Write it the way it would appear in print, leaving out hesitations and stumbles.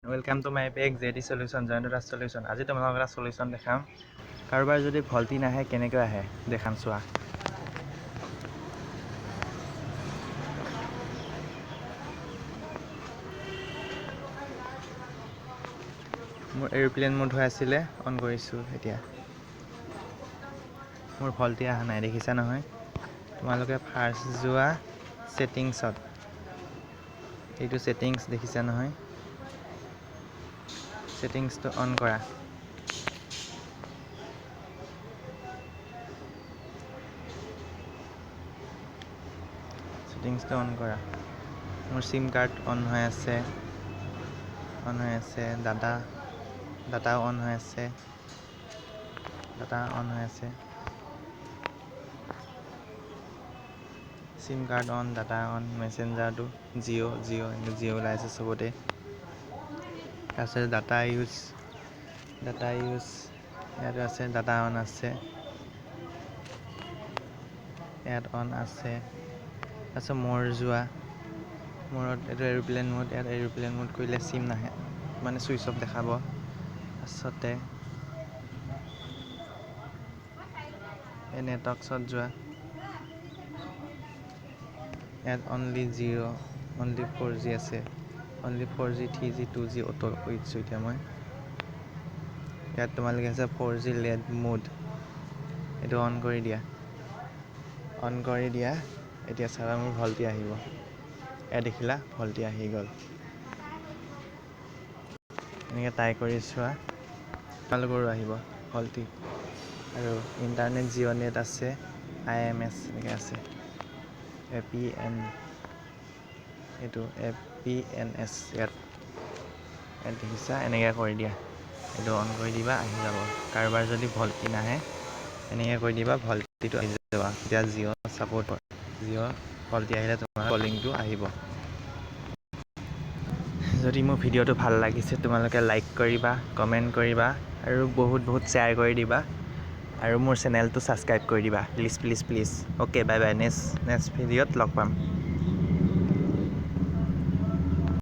Welcome to my page JD solution Jayanta solution. আজি তোমালোকক এটা সলিউশন দেখাম। কাৰোবাৰ যদি ভল্টি নাহে কেনেকৈ আহে দেখাম চোৱা। মোৰ এৰোপ্লেন মোড হৈ আছিলে, অন কৰিছোঁ। এতিয়া মোৰ ভল্টি অহা নাই, দেখিছা নহয়। তোমালোকে ফাৰ্ষ্ট যোৱা ছেটিংছত, এইটো ছেটিংছ দেখিছা নহয়, ছেটিংছটো অন কৰা। ছেটিংছটো অন কৰা। মোৰ চিম কাৰ্ড অন হৈ আছে, ডাটাও অন হৈ আছে, SIM card on, data on, মেছেঞ্জাৰটো জিঅ' ওলাইছে চবতে। তাৰপিছত ডাটা ইউজ ইয়াতো আছে, ডাটা অন আছে, ইয়াত অন আছে। তাৰপিছত মোৰ যোৱা, মূৰত এইটো এৰোপ্লেন মোড, ইয়াত এৰোপ্লেন মোড কৰিলে চিম নাহে, মানে ছুইচ অফ দেখাব। তাৰপিছতে এই নেটৱৰ্কছত যোৱা, ইয়াত অনলি 4G আছে, only 4G 3G 2G auto কৰিছোঁ এতিয়া মই। ইয়াত তোমালোকে আছে 4G লেড মোড, এইটো অন কৰি দিয়া। এতিয়া চাবা মোৰ ভল্টি আহিব। এয়া দেখিলা, ভল্টি আহি গ'ল। এনেকৈ ট্ৰাই কৰি চোৱা, তোমালোকৰো আহিব ভল্টি। আৰু ইণ্টাৰনেট জিঅ' নেট আছে, IMS এনেকৈ আছে, APNS ইয়াত দেখিছা। এনেকৈ কৰি দিয়া, এইটো অন কৰি দিবা, আহি যাব। কাৰোবাৰ যদি ভল্টি নাহে এনেকৈ কৰি দিবা, ভল্টিটো আহি যাব। এতিয়া জিঅ' ছাপোৰ্ট হয়, জিঅ' ভল্টি আহিলে তোমাৰ কলিংটো আহিব। যদি মোৰ ভিডিঅ'টো ভাল লাগিছে তোমালোকে লাইক কৰিবা, কমেণ্ট কৰিবা আৰু বহুত শ্বেয়াৰ কৰি দিবা। আৰু মোৰ চেনেলটো ছাবস্ক্ৰাইব কৰি দিবা please. Okay, bye bye. Next ভিডিঅ'ত লগ পাম।